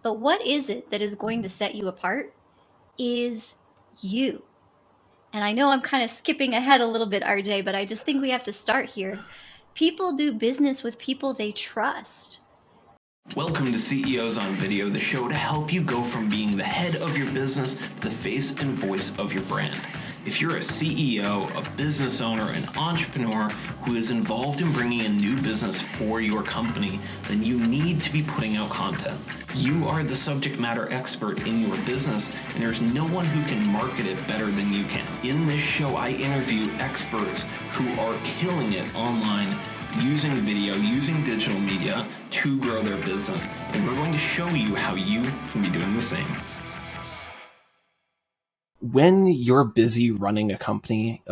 But what is it that is going to set you apart is you. And I know I'm kind of skipping ahead a little bit, RJ, but I just think we have to start here. People do business with people they trust. Welcome to CEOs on Video, the show to help you go from being the head of your business to the face and voice of your brand. If you're a CEO, a business owner, an entrepreneur who is involved in bringing a new business for your company, then you need to be putting out content. You are the subject matter expert in your business, and there's no one who can market it better than you can. In this show, I interview experts who are killing it online using video, using digital media to grow their business, and we're going to show you how you can be doing the same. When you're busy running a company,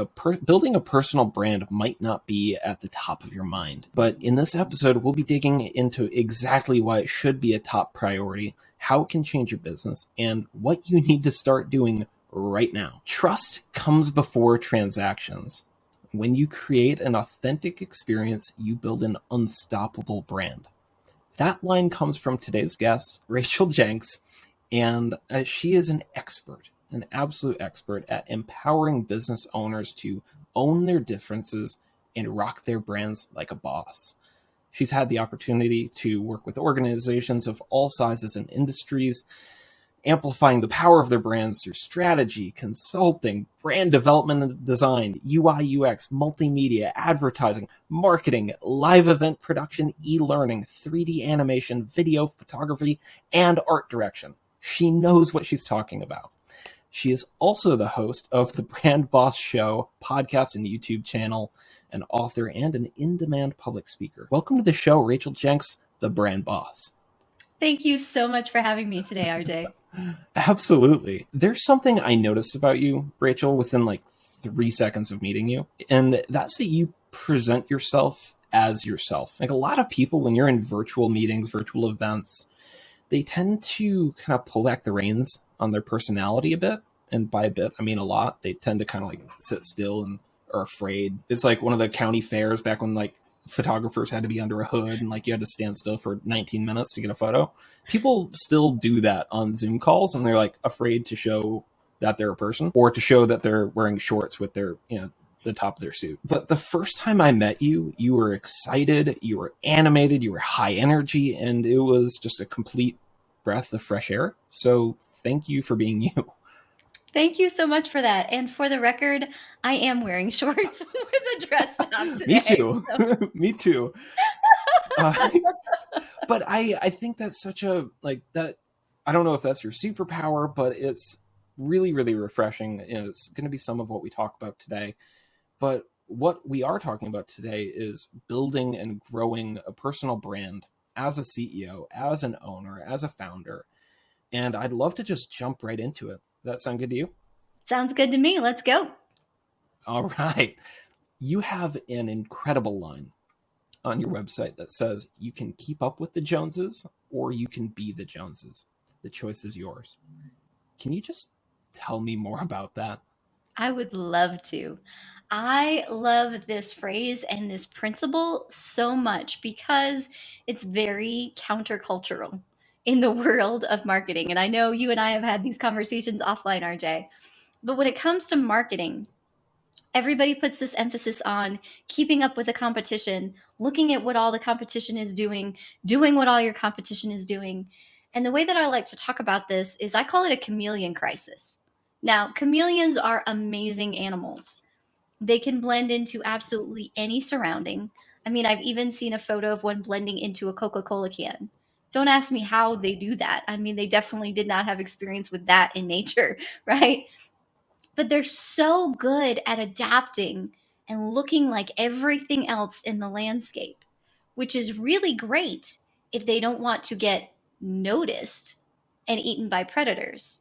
building a personal brand might not be at the top of your mind. But in this episode, we'll be digging into exactly why it should be a top priority, how it can change your business, and what you need to start doing right now. Trust comes before transactions. When you create an authentic experience, you build an unstoppable brand. That line comes from today's guest, Rachel Jenks, and she is an absolute expert at empowering business owners to own their differences and rock their brands like a boss. She's had the opportunity to work with organizations of all sizes and industries, amplifying the power of their brands through strategy, consulting, brand development and design, UI, UX, multimedia, advertising, marketing, live event production, e-learning, 3D animation, video, photography, and art direction. She knows what she's talking about. She is also the host of the Brand Boss Show podcast and YouTube channel, an author, and an in-demand public speaker. Welcome to the show, Rachel Jenks, the Brand Boss. Thank you so much for having me today, RJ. Absolutely. There's something I noticed about you, Rachel, within like 3 seconds of meeting you, and that's that you present yourself as yourself. Like a lot of people, when you're in virtual meetings, virtual events, they tend to kind of pull back the reins on their personality a bit. And by a bit, I mean a lot. They tend to kind of like sit still and are afraid. It's like one of the county fairs back when like photographers had to be under a hood and like you had to stand still for 19 minutes to get a photo. People still do that on Zoom calls, and they're like afraid to show that they're a person or to show that they're wearing shorts with their, the top of their suit. But the first time I met you, you were excited, you were animated, you were high energy, and it was just a complete breath of fresh air. So thank you for being you. Thank you so much for that. And for the record, I am wearing shorts with a dress top today. Me too. So. Me too. But I think that's such a, like that, I don't know if that's your superpower, but it's really, really refreshing. It's going to be some of what we talk about today. But what we are talking about today is building and growing a personal brand as a CEO, as an owner, as a founder. And I'd love to just jump right into it. Does that sound good to you? Sounds good to me. Let's go. All right. You have an incredible line on your website that says you can keep up with the Joneses or you can be the Joneses. The choice is yours. Can you just tell me more about that? I would love to. I love this phrase and this principle so much because it's very countercultural in the world of marketing. And I know you and I have had these conversations offline, RJ. But when it comes to marketing, everybody puts this emphasis on keeping up with the competition, looking at what all the competition is doing what all your competition is doing. And the way that I like to talk about this is I call it a chameleon crisis. Now, chameleons are amazing animals. They can blend into absolutely any surrounding. I mean, I've even seen a photo of one blending into a Coca-Cola can. Don't ask me how they do that. I mean, they definitely did not have experience with that in nature, right? But they're so good at adapting and looking like everything else in the landscape, which is really great if they don't want to get noticed and eaten by predators.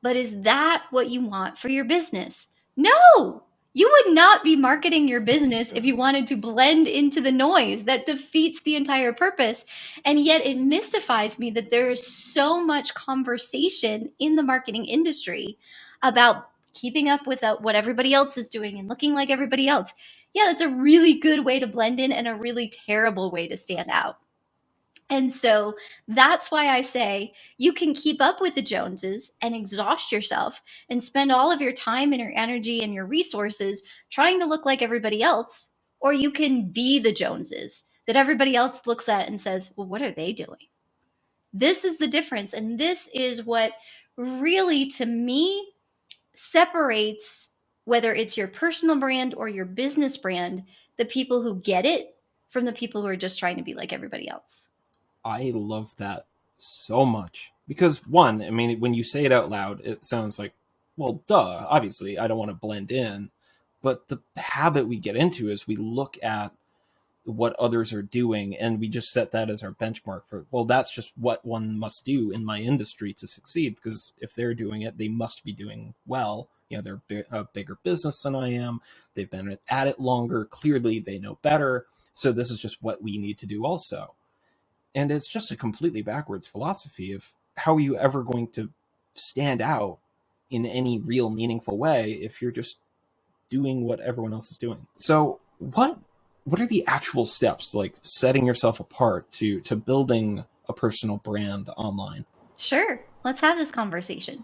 But is that what you want for your business? No! You would not be marketing your business if you wanted to blend into the noise. That defeats the entire purpose. And yet it mystifies me that there is so much conversation in the marketing industry about keeping up with what everybody else is doing and looking like everybody else. Yeah, that's a really good way to blend in and a really terrible way to stand out. And so that's why I say you can keep up with the Joneses and exhaust yourself and spend all of your time and your energy and your resources trying to look like everybody else, or you can be the Joneses that everybody else looks at and says, well, what are they doing? This is the difference. And this is what really, to me, separates whether it's your personal brand or your business brand, the people who get it from the people who are just trying to be like everybody else. I love that so much because one, I mean, when you say it out loud, it sounds like, well, duh, obviously, I don't want to blend in. But the habit we get into is we look at what others are doing and we just set that as our benchmark for, well, that's just what one must do in my industry to succeed, because if they're doing it, they must be doing well. You know, they're a bigger business than I am, they've been at it longer, clearly they know better, so this is just what we need to do also. And it's just a completely backwards philosophy of how are you ever going to stand out in any real meaningful way if you're just doing what everyone else is doing. So what are the actual steps to like setting yourself apart to building a personal brand online? Sure, let's have this conversation.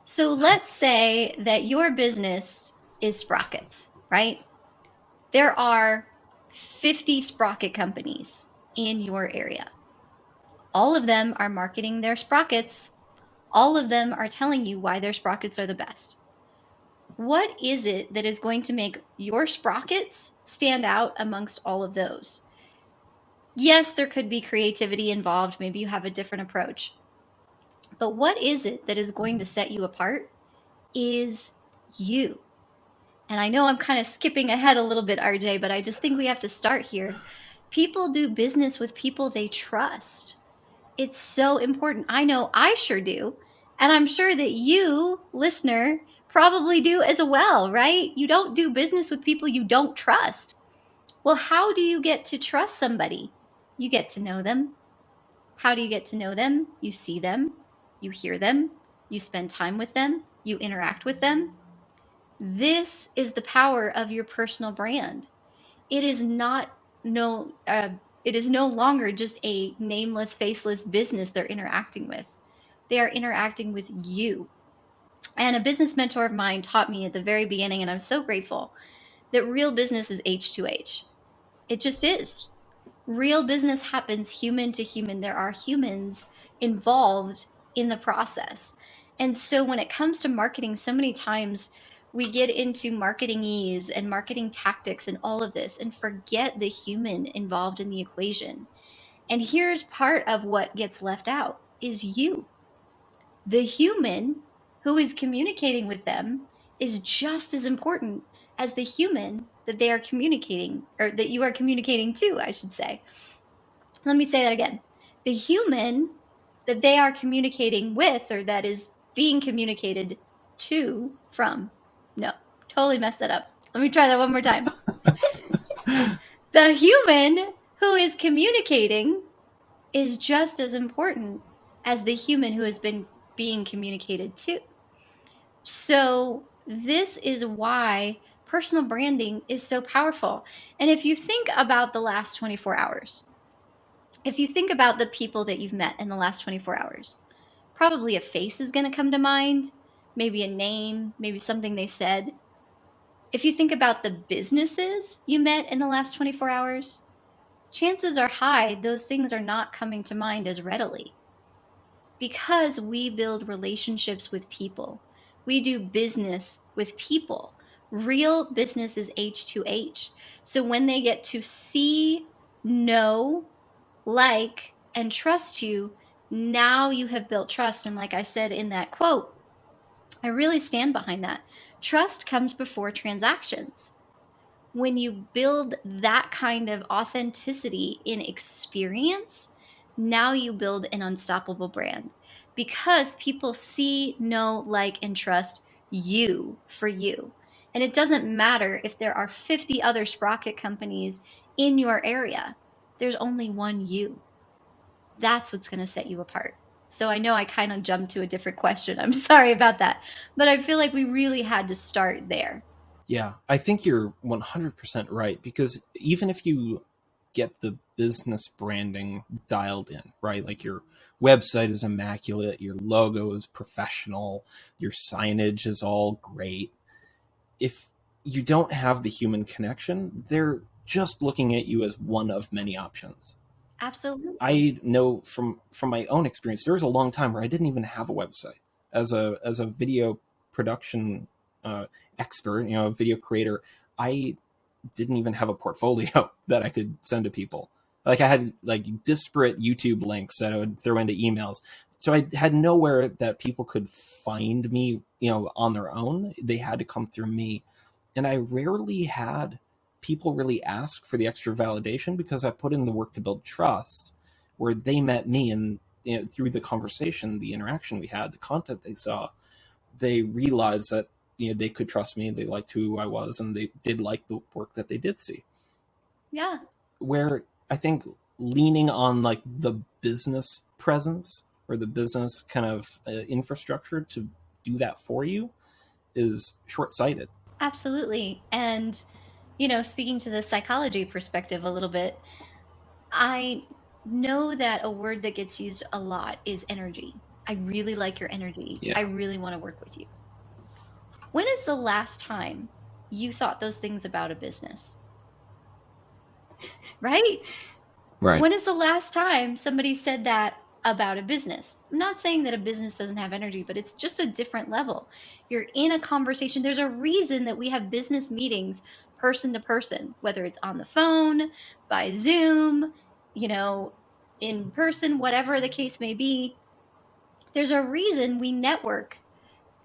So let's say that your business is sprockets, right? There are 50 sprocket companies in your area. All of them are marketing their sprockets. All of them are telling you why their sprockets are the best. What is it that is going to make your sprockets stand out amongst all of those? Yes, there could be creativity involved. Maybe you have a different approach. But what is it that is going to set you apart is you. And I know I'm kind of skipping ahead a little bit, RJ, but I just think we have to start here. People do business with people they trust. It's so important. I know I sure do. And I'm sure that you, listener, probably do as well, right? You don't do business with people you don't trust. Well, how do you get to trust somebody? You get to know them. How do you get to know them? You see them, you hear them, you spend time with them, you interact with them. This is the power of your personal brand. It is not no it is no longer just a nameless, faceless business they're interacting with. They are interacting with you. And a business mentor of mine taught me at the very beginning, and I'm so grateful, that real business is H2H. It just is. Real business happens human to human. There are humans involved in the process. And so when it comes to marketing, so many times we get into marketing ease and marketing tactics and all of this and forget the human involved in the equation. And here's part of what gets left out is you. The human who is communicating with them is just as important as the human that they are communicating, or that you are communicating to, I should say. Let me say that again. The human that they are communicating with, or that is being communicated to from. No, totally messed that up. Let me try that one more time. The human who is communicating is just as important as the human who has been being communicated to. So, this is why personal branding is so powerful. And if you think about the last 24 hours, if you think about the people that you've met in the last 24 hours, probably a face is going to come to mind, maybe a name, maybe something they said. If you think about the businesses you met in the last 24 hours, chances are high those things are not coming to mind as readily, because we build relationships with people. We do business with people. Real business is H2H. So when they get to see, know, like, and trust you, now you have built trust. And like I said in that quote, I really stand behind that. Trust comes before transactions. When you build that kind of authenticity in experience, now you build an unstoppable brand, because people see, know, like, and trust you for you. And it doesn't matter if there are 50 other sprocket companies in your area, there's only one you. That's what's going to set you apart. So I know I kind of jumped to a different question. I'm sorry about that. But I feel like we really had to start there. Yeah, I think you're 100% right, because even if you get the business branding dialed in, right? Like your website is immaculate, your logo is professional, your signage is all great. If you don't have the human connection, they're just looking at you as one of many options. Absolutely. I know from my own experience, there was a long time where I didn't even have a website. As a video production uh, expert, a video creator, I didn't even have a portfolio that I could send to people. Like I had like disparate YouTube links that I would throw into emails. So I had nowhere that people could find me, on their own. They had to come through me. And I rarely had people really ask for the extra validation because I put in the work to build trust where they met me and through the conversation, the interaction we had, the content they saw, they realized that they could trust me, they liked who I was, and they did like the work that they did see. Yeah, Where I think leaning on like the business presence or the business kind of infrastructure to do that for you is short-sighted. absolutely. And, speaking to the psychology perspective a little bit, I know that a word that gets used a lot is energy. I really like your energy. I Yeah. really want to work with you. When is the last time you thought those things about a business? Right? Right. When is the last time somebody said that about a business? I'm not saying that a business doesn't have energy, but it's just a different level. You're in a conversation. There's a reason that we have business meetings person to person, whether it's on the phone, by Zoom, you know, in person, whatever the case may be. There's a reason we network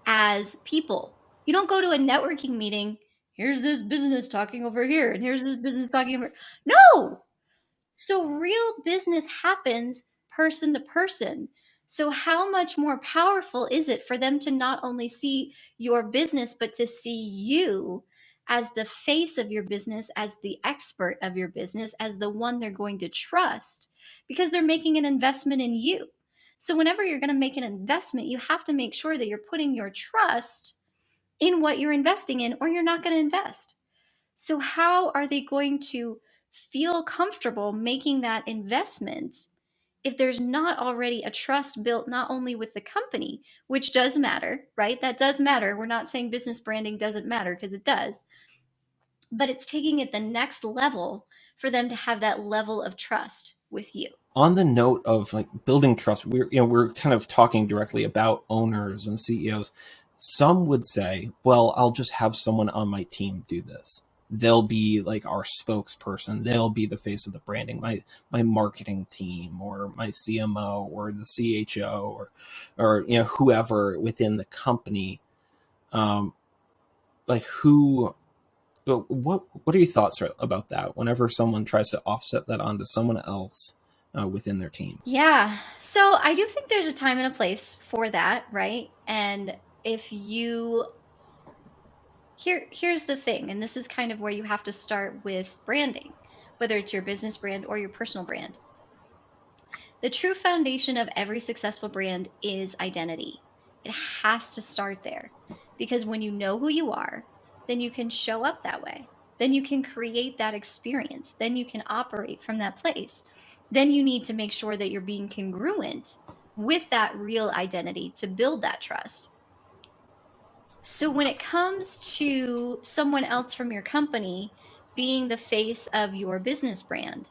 as people. You don't go to a networking meeting, here's this business talking over here, and here's this business talking over. No, so real business happens person to person. So how much more powerful is it for them to not only see your business, but to see you as the face of your business, as the expert of your business, as the one they're going to trust because they're making an investment in you. So whenever you're going to make an investment, you have to make sure that you're putting your trust in what you're investing in, or you're not going to invest. So, how are they going to feel comfortable making that investment if there's not already a trust built not only with the company, which does matter, right? That does matter. We're not saying business branding doesn't matter because it does, but it's taking it the next level for them to have that level of trust with you. On the note of like building trust, we're kind of talking directly about owners and CEOs. Some would say, well, I'll just have someone on my team do this. They'll be like our spokesperson, they'll be the face of the branding, my marketing team or my CMO or the CHO or whoever within the company. um like who what are your thoughts about that whenever someone tries to offset that onto someone else within their team? Yeah. So I do think there's a time and a place for that, right? And if you here's the thing, and this is kind of where you have to start with branding, whether it's your business brand or your personal brand. The true foundation of every successful brand is identity. It has to start there because when you know who you are, then you can show up that way. Then you can create that experience. Then you can operate from that place. Then you need to make sure that you're being congruent with that real identity to build that trust. So when it comes to someone else from your company being the face of your business brand,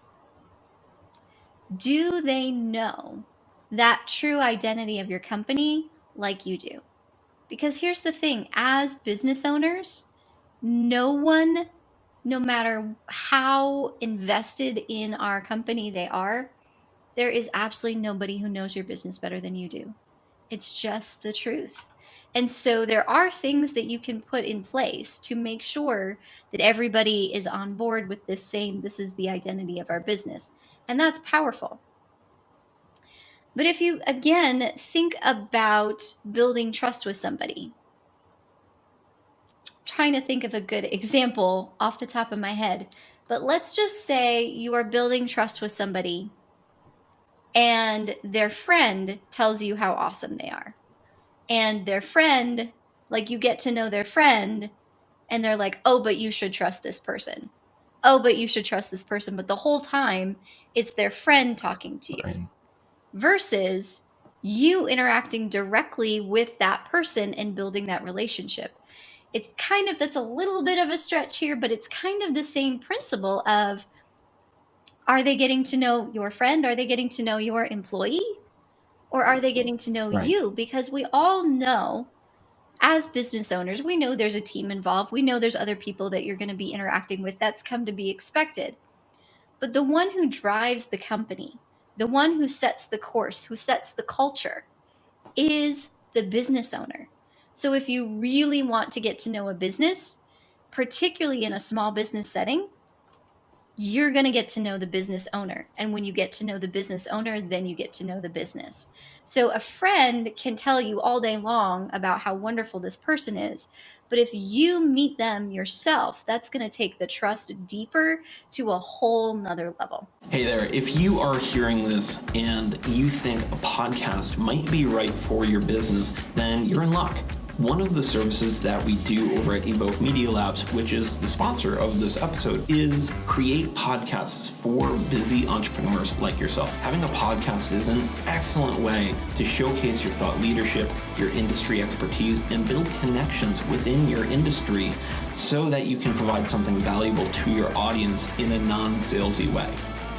do they know that true identity of your company like you do? Because here's the thing, as business owners, no one, no matter how invested in our company they are, there is absolutely nobody who knows your business better than you do. It's just the truth. And so there are things that you can put in place to make sure that everybody is on board with this is the identity of our business. And that's powerful. But if you, again, think about building trust with somebody, trying to think of a good example off the top of my head, but let's just say you are building trust with somebody and their friend tells you how awesome they are. And their friend, like you get to know their friend, and they're like, oh, but you should trust this person. oh, but you should trust this person. But the whole time, it's their friend talking to you Right. versus you interacting directly with that person and building that relationship. It's kind of, that's a little bit of a stretch here, but it's kind of the same principle of, are they getting to know your friend? Are they getting to know your employee? Or are they getting to know Right. you? Because we all know, as business owners, we know there's a team involved. We know there's other people that you're going to be interacting with. That's come to be expected. But the one who drives the company, the one who sets the course, who sets the culture, is the business owner. So if you really want to get to know a business, particularly in a small business setting, you're going to get to know the business owner. And when you get to know the business owner, then you get to know the business. So a friend can tell you all day long about how wonderful this person is. But if you meet them yourself, that's going to take the trust deeper to a whole nother level. Hey there, if you are hearing this and you think a podcast might be right for your business, then you're in luck. One of the services that we do over at Evoke Media Labs, which is the sponsor of this episode, is create podcasts for busy entrepreneurs like yourself. Having a podcast is an excellent way to showcase your thought leadership, your industry expertise, and build connections within your industry so that you can provide something valuable to your audience in a non-salesy way.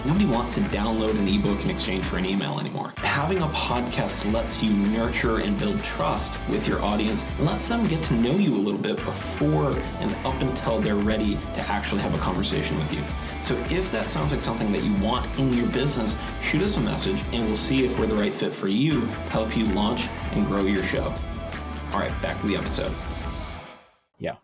Nobody wants to download an ebook in exchange for an email anymore. Having a podcast lets you nurture and build trust with your audience and lets them get to know you a little bit before and up until they're ready to actually have a conversation with you. So if that sounds like something that you want in your business, shoot us a message and we'll see if we're the right fit for you to help you launch and grow your show. All right, back to the episode. Yeah.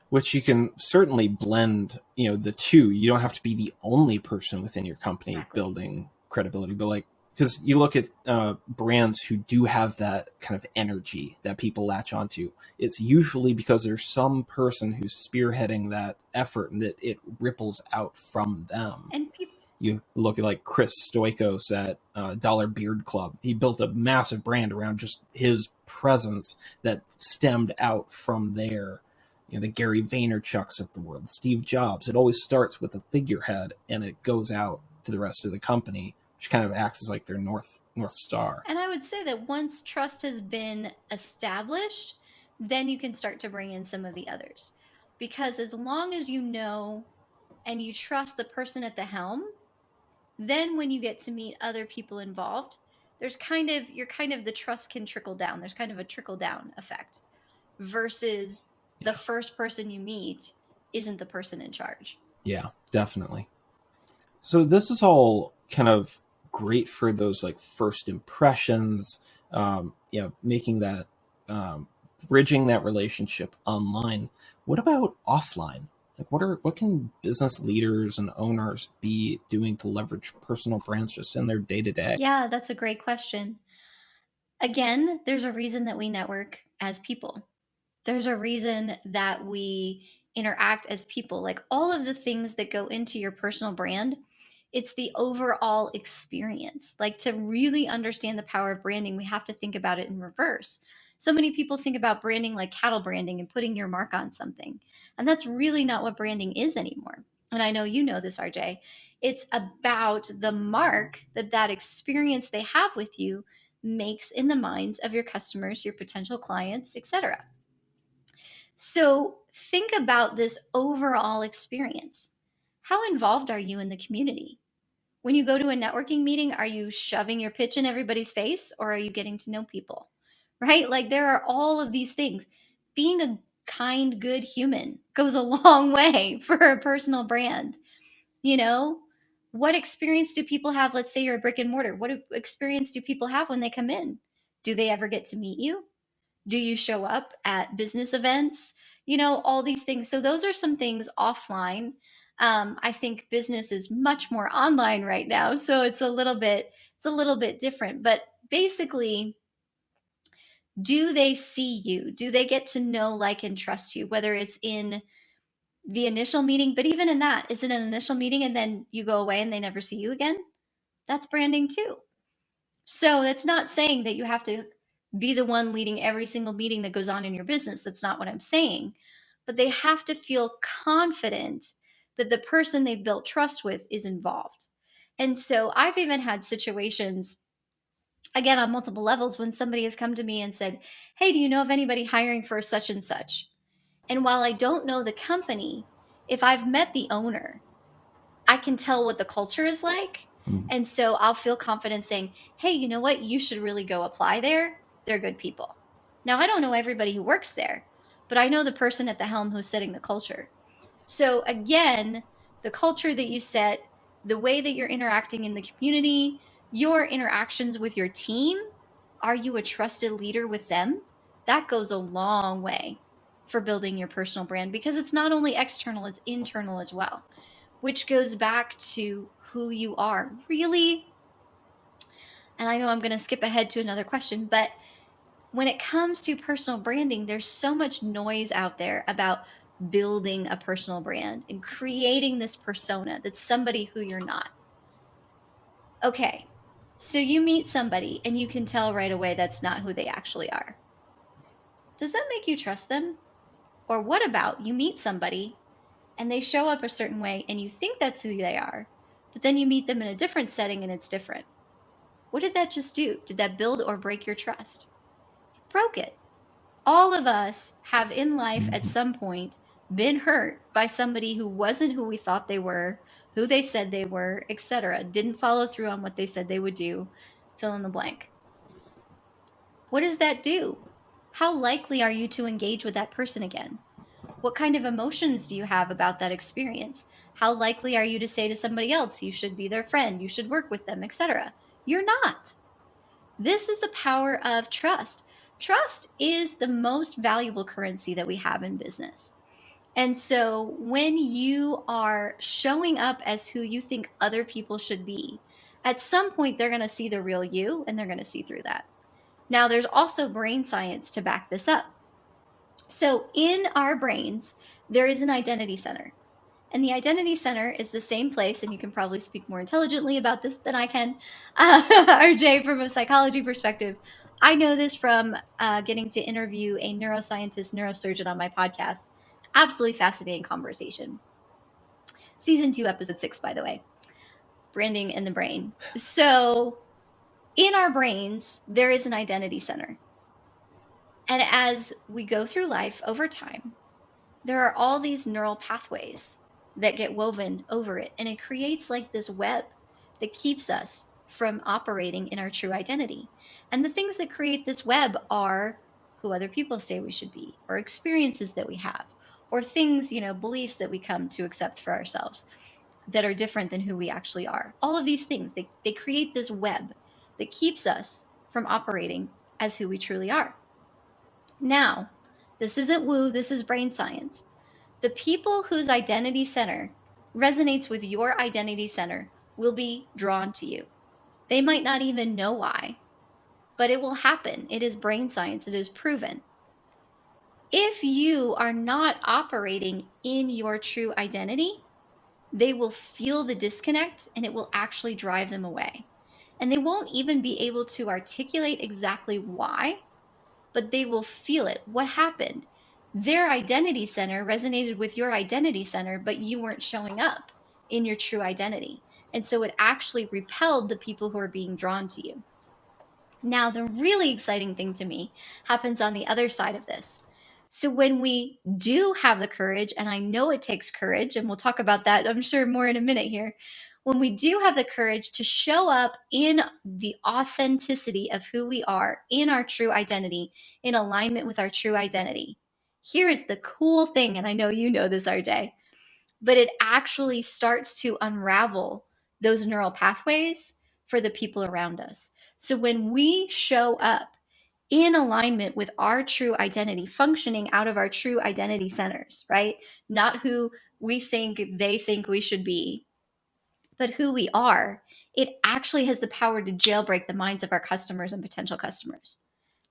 Which you can certainly blend, the two. You don't have to be the only person within your company building credibility, but because you look at brands who do have that kind of energy that people latch onto, it's usually because there's some person who's spearheading that effort and that it ripples out from them. And people, You look at Chris Stoikos at Dollar Beard Club. He built a massive brand around just his presence that stemmed out from there. The Gary Vaynerchuks of the world, Steve Jobs. It always starts with a figurehead and it goes out to the rest of the company, which kind of acts as like their North Star. and I would say that once trust has been established, then you can start to bring in some of the others. Because as long as you know and you trust the person at the helm, then when you get to meet other people involved, there's the trust can trickle down. There's kind of a trickle down effect versus the Yeah. first person you meet isn't the person in charge. Yeah, definitely. So this is all kind of great for those first impressions, making that, bridging that relationship online. What about offline? What can business leaders and owners be doing to leverage personal brands just in their day to day? Yeah, that's a great question. Again, there's a reason that we network as people. There's a reason that we interact as people. Like all of the things that go into your personal brand, it's the overall experience. Like to really understand the power of branding, we have to think about it in reverse. So many people think about branding like cattle branding and putting your mark on something. And that's really not what branding is anymore. And I know you know this, RJ. It's about the mark that experience they have with you makes in the minds of your customers, your potential clients, etc. So think about this overall experience. How involved are you in the community? When you go to a networking meeting, are you shoving your pitch in everybody's face or are you getting to know people? Right? Like there are all of these things. Being a kind, good human goes a long way for a personal brand. You know, what experience do people have? Let's say you're a brick and mortar. What experience do people have when they come in? Do they ever get to meet you? Do you show up at business events? All these things. So those are some things offline. I think business is much more online right now, so it's a little bit different. But basically, do they see you? Do they get to know, like, and trust you? Whether it's in the initial meeting, but even in that, is it an initial meeting and then you go away and they never see you again? That's branding too. So that's not saying that you have to be the one leading every single meeting that goes on in your business. That's not what I'm saying. but they have to feel confident that the person they've built trust with is involved. And so I've even had situations, again, on multiple levels, when somebody has come to me and said, "Hey, do you know of anybody hiring for such and such?" And while I don't know the company, if I've met the owner, I can tell what the culture is like. Mm. And so I'll feel confident saying, "Hey, you know what? You should really go apply there. They're good people." Now, I don't know everybody who works there, but I know the person at the helm who's setting the culture. So again, the culture that you set, the way that you're interacting in the community, your interactions with your team, are you a trusted leader with them? That goes a long way for building your personal brand, because it's not only external, it's internal as well, which goes back to who you are. Really, and I know I'm going to skip ahead to another question, but when it comes to personal branding, there's so much noise out there about building a personal brand and creating this persona that's somebody who you're not. Okay, so you meet somebody and you can tell right away that's not who they actually are. Does that make you trust them? Or what about you meet somebody and they show up a certain way and you think that's who they are, but then you meet them in a different setting and it's different? What did that just do? Did that build or break your trust? It broke it. All of us have in life at Mhm. some point been hurt by somebody who wasn't who we thought they were, who they said they were, etc. Didn't follow through on what they said they would do, fill in the blank. What does that do? How likely are you to engage with that person again? What kind of emotions do you have about that experience? How likely are you to say to somebody else, you should be their friend, you should work with them, etc.? You're not. This is the power of trust. Trust is the most valuable currency that we have in business. And so when you are showing up as who you think other people should be, at some point they're going to see the real you and they're going to see through that. Now, there's also brain science to back this up. So in our brains, there is an identity center. And the identity center is the same place, and you can probably speak more intelligently about this than I can, RJ, from a psychology perspective. I know this from getting to interview a neuroscientist, neurosurgeon on my podcast. Absolutely fascinating conversation. Season 2, episode 6, by the way, branding in the brain. So, in our brains, there is an identity center. And as we go through life over time, there are all these neural pathways that get woven over it. And it creates like this web that keeps us from operating in our true identity. And the things that create this web are who other people say we should be, or experiences that we have, or things, beliefs that we come to accept for ourselves that are different than who we actually are. All of these things, they create this web that keeps us from operating as who we truly are. Now, this isn't woo, this is brain science. The people whose identity center resonates with your identity center will be drawn to you. They might not even know why, but it will happen. It is brain science, it is proven. If you are not operating in your true identity, they will feel the disconnect and it will actually drive them away. And they won't even be able to articulate exactly why, but they will feel it. What happened? Their identity center resonated with your identity center, but you weren't showing up in your true identity. And so it actually repelled the people who are being drawn to you. Now, the really exciting thing to me happens on the other side of this. So, when we do have the courage, and I know it takes courage, and we'll talk about that, I'm sure, more in a minute here. When we do have the courage to show up in the authenticity of who we are, in our true identity, in alignment with our true identity, here is the cool thing. And I know you know this, RJ, but it actually starts to unravel those neural pathways for the people around us. So when we show up in alignment with our true identity, functioning out of our true identity centers, right? Not who we think they think we should be, but who we are, it actually has the power to jailbreak the minds of our customers and potential customers.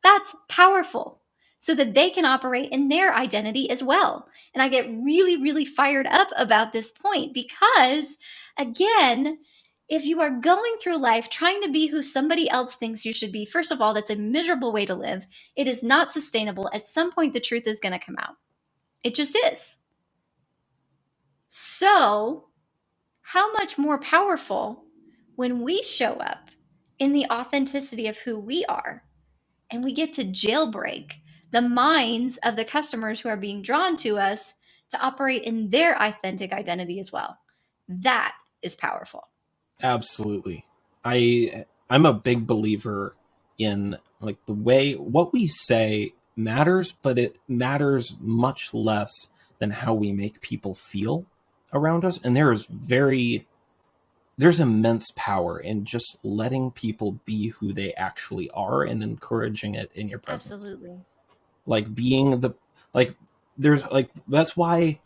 That's powerful, so that they can operate in their identity as well. And I get really, really fired up about this point because, again, if you are going through life trying to be who somebody else thinks you should be, first of all, that's a miserable way to live. It is not sustainable. At some point, the truth is going to come out. It just is. So, how much more powerful when we show up in the authenticity of who we are and we get to jailbreak the minds of the customers who are being drawn to us to operate in their authentic identity as well. That is powerful. Absolutely. I'm a big believer in like the way what we say matters, but it matters much less than how we make people feel around us. And there's immense power in just letting people be who they actually are and encouraging it in your presence. Absolutely. Like being the like there's like that's why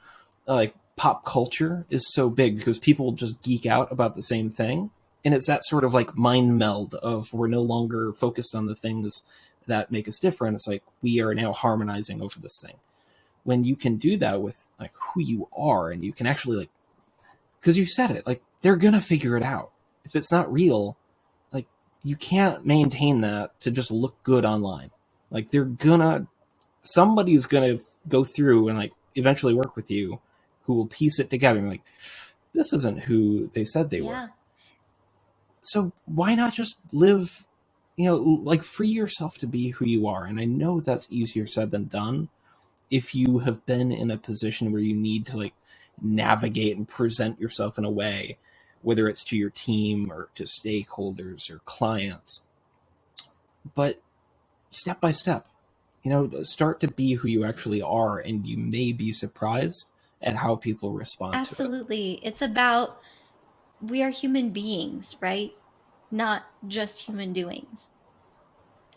like pop culture is so big because people just geek out about the same thing, and it's that sort of like mind meld of we're no longer focused on the things that make us different. It's like we are now harmonizing over this thing. When you can do that with like who you are, and you can actually like, because you said it, like they're gonna figure it out. If it's not real, like you can't maintain that to just look good online. Like somebody's gonna go through and like eventually work with you who will piece it together and like this isn't who they said they were. Yeah, So why not just live, like free yourself to be who you are? And I know that's easier said than done if you have been in a position where you need to like navigate and present yourself in a way, whether it's to your team or to stakeholders or clients. But step by step, start to be who you actually are, and you may be surprised at how people respond to it. absolutely. It's about we are human beings, right? Not just human doings.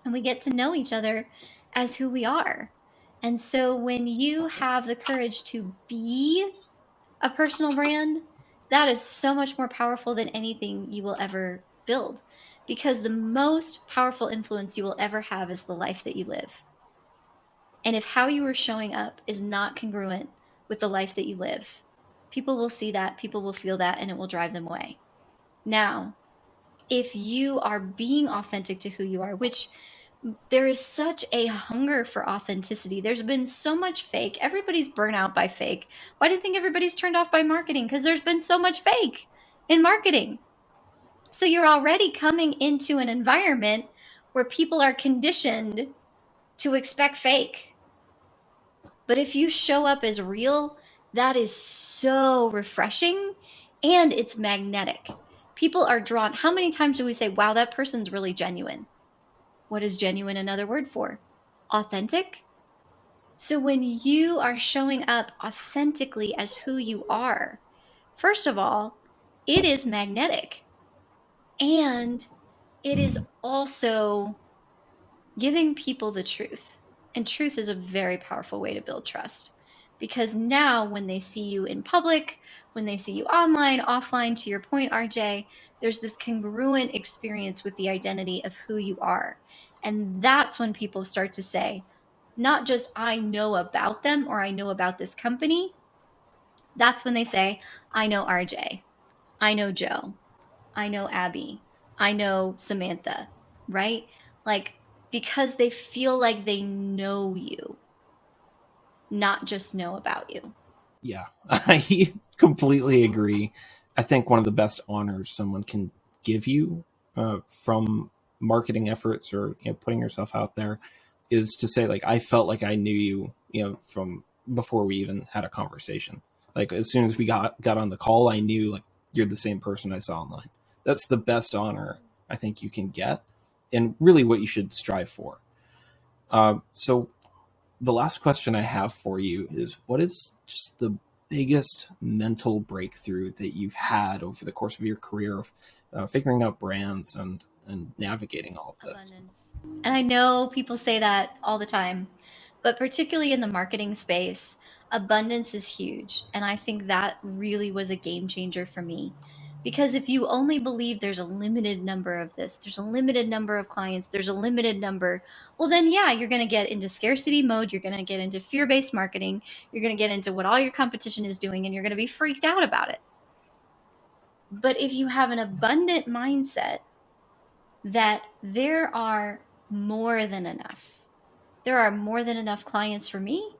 And we get to know each other as who we are. And so when you have the courage to be a personal brand, that is so much more powerful than anything you will ever build. Because the most powerful influence you will ever have is the life that you live. And if how you are showing up is not congruent with the life that you live, people will see that, people will feel that, and it will drive them away. Now, if you are being authentic to who you are, which there is such a hunger for authenticity. There's been so much fake. Everybody's burnt out by fake. Why do you think everybody's turned off by marketing? Because there's been so much fake in marketing. So you're already coming into an environment where people are conditioned to expect fake. But if you show up as real, that is so refreshing and it's magnetic. People are drawn. How many times do we say, wow, that person's really genuine? What is genuine another word for? Authentic. So when you are showing up authentically as who you are, first of all, it is magnetic and it is also giving people the truth. And truth is a very powerful way to build trust because now when they see you in public, when they see you online, offline, to your point, RJ, there's this congruent experience with the identity of who you are. And that's when people start to say, not just I know about them or I know about this company. That's when they say, I know RJ, I know Joe, I know Abby, I know Samantha, right? Like, because they feel like they know you, not just know about you. Yeah, I completely agree. I think one of the best honors someone can give you from marketing efforts or putting yourself out there is to say like I felt like I knew you, from before we even had a conversation. Like as soon as we got on the call, I knew like you're the same person I saw online. That's the best honor I think you can get, and really what you should strive for. So the last question I have for you is what is just the biggest mental breakthrough that you've had over the course of your career of figuring out brands and navigating all of this? Abundance. And I know people say that all the time, but particularly in the marketing space, abundance is huge. And I think that really was a game changer for me. Because if you only believe there's a limited number of this, there's a limited number of clients, there's a limited number, well, then, yeah, you're going to get into scarcity mode. You're going to get into fear based marketing. You're going to get into what all your competition is doing, and you're going to be freaked out about it. But if you have an abundant mindset, that there are more than enough. There are more than enough clients for me.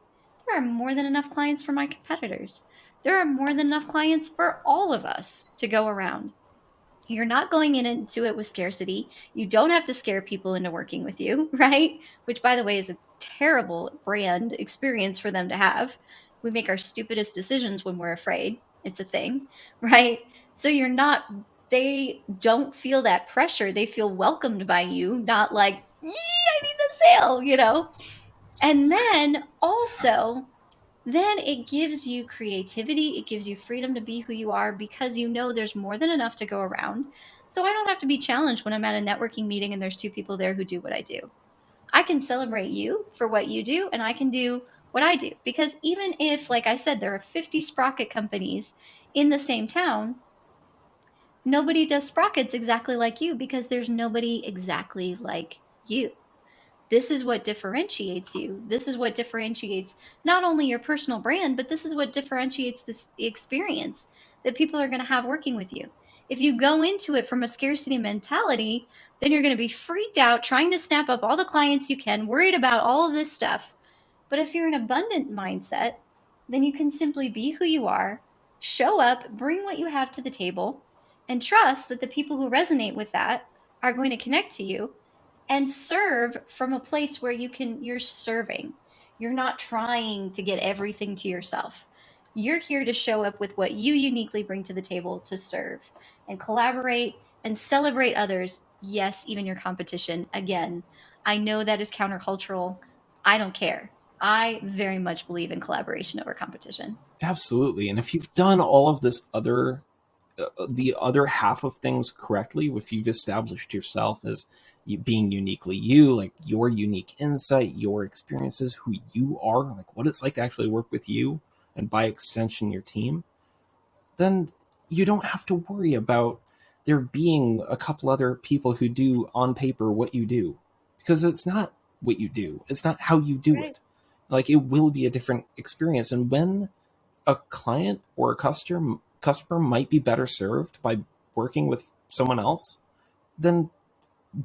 there are more than enough clients for my competitors. There are more than enough clients for all of us to go around. You're not going into it with scarcity. You don't have to scare people into working with you, right? Which, by the way, is a terrible brand experience for them to have. We make our stupidest decisions when we're afraid. It's a thing, right? So you're not, they don't feel that pressure. They feel welcomed by you, not like, yee, I need the sale. And then also, then it gives you creativity. It gives you freedom to be who you are because you know there's more than enough to go around. So I don't have to be challenged when I'm at a networking meeting and there's two people there who do what I do. I can celebrate you for what you do, and I can do what I do. Because even if, like I said, there are 50 sprocket companies in the same town, nobody does sprockets exactly like you because there's nobody exactly like you. This is what differentiates you. This is what differentiates not only your personal brand, but this is what differentiates this experience that people are going to have working with you. If you go into it from a scarcity mentality, then you're going to be freaked out trying to snap up all the clients you can, worried about all of this stuff. But if you're an abundant mindset, then you can simply be who you are, show up, bring what you have to the table, and trust that the people who resonate with that are going to connect to you and serve from a place where you're serving. You're not trying to get everything to yourself. You're here to show up with what you uniquely bring to the table to serve and collaborate and celebrate others. Yes, even your competition. Again, I know that is countercultural. I don't care. I very much believe in collaboration over competition. Absolutely. And if you've done all of this other the other half of things correctly, if you've established yourself as you being uniquely you, like your unique insight, your experiences, who you are, like what it's like to actually work with you, and by extension your team, then you don't have to worry about there being a couple other people who do on paper what you do, because it's not what you do, it's not how you do Right. it. Like, it will be a different experience. And when a client or a customer might be better served by working with someone else, then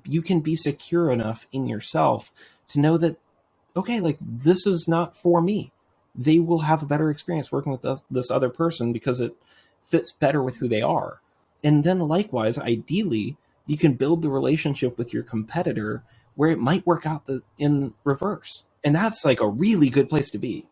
you can be secure enough in yourself to know that, okay, like, this is not for me. They will have a better experience working with this other person because it fits better with who they are. And then likewise, ideally, you can build the relationship with your competitor where it might work out in reverse. And that's like a really good place to be.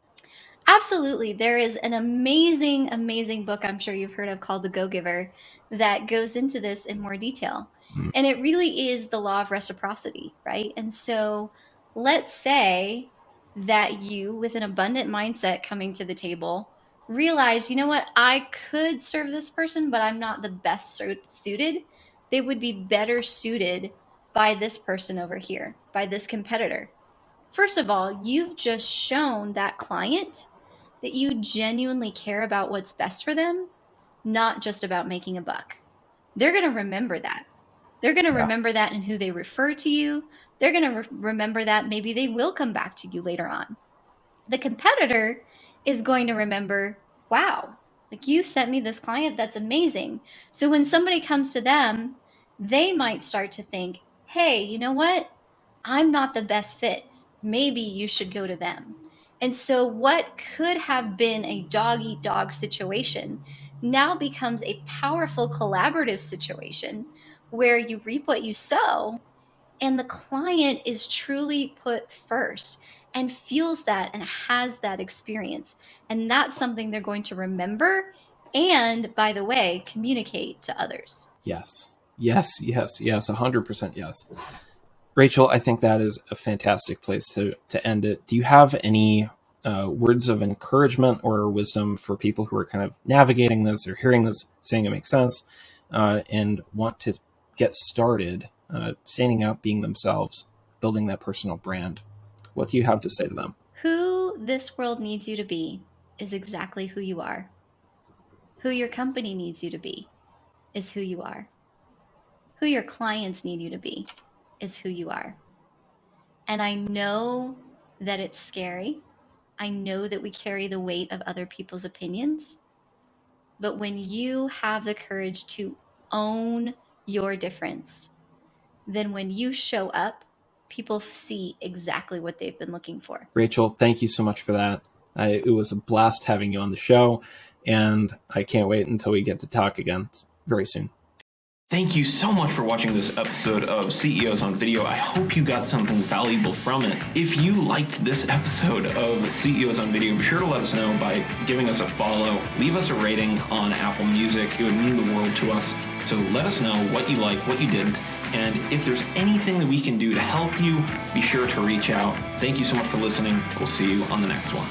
Absolutely. There is an amazing, amazing book I'm sure you've heard of called The Go Giver that goes into this in more detail. Mm. And it really is the law of reciprocity, right? And so let's say that you, with an abundant mindset coming to the table, realize, you know what, I could serve this person, but I'm not the best suited. They would be better suited by this person over here, by this competitor. First of all, you've just shown that client that you genuinely care about what's best for them, not just about making a buck. They're going to remember that. They're going to Yeah. remember that in who they refer to you. They're going to remember that maybe they will come back to you later on. The competitor is going to remember, wow, like you sent me this client, that's amazing. So when somebody comes to them, they might start to think, hey, you know what? I'm not the best fit. Maybe you should go to them. And so, what could have been a dog eat dog situation now becomes a powerful collaborative situation where you reap what you sow, and the client is truly put first and feels that and has that experience. And that's something they're going to remember. And by the way, communicate to others. Yes. Yes, yes, yes, 100% yes. Rachel, I think that is a fantastic place to end it. Do you have any words of encouragement or wisdom for people who are kind of navigating this or hearing this, saying it makes sense, and want to get started standing out, being themselves, building that personal brand? What do you have to say to them? Who this world needs you to be is exactly who you are. Who your company needs you to be is who you are. Who your clients need you to be is who you are. And I know that it's scary. I know that we carry the weight of other people's opinions. But when you have the courage to own your difference, then when you show up, people see exactly what they've been looking for. Rachel, thank you so much for that. It was a blast having you on the show, and I can't wait until we get to talk again very soon. Thank you so much for watching this episode of CEOs on Video. I hope you got something valuable from it. If you liked this episode of CEOs on Video, be sure to let us know by giving us a follow. Leave us a rating on Apple Music. It would mean the world to us. So let us know what you liked, what you didn't, and if there's anything that we can do to help you, be sure to reach out. Thank you so much for listening. We'll see you on the next one.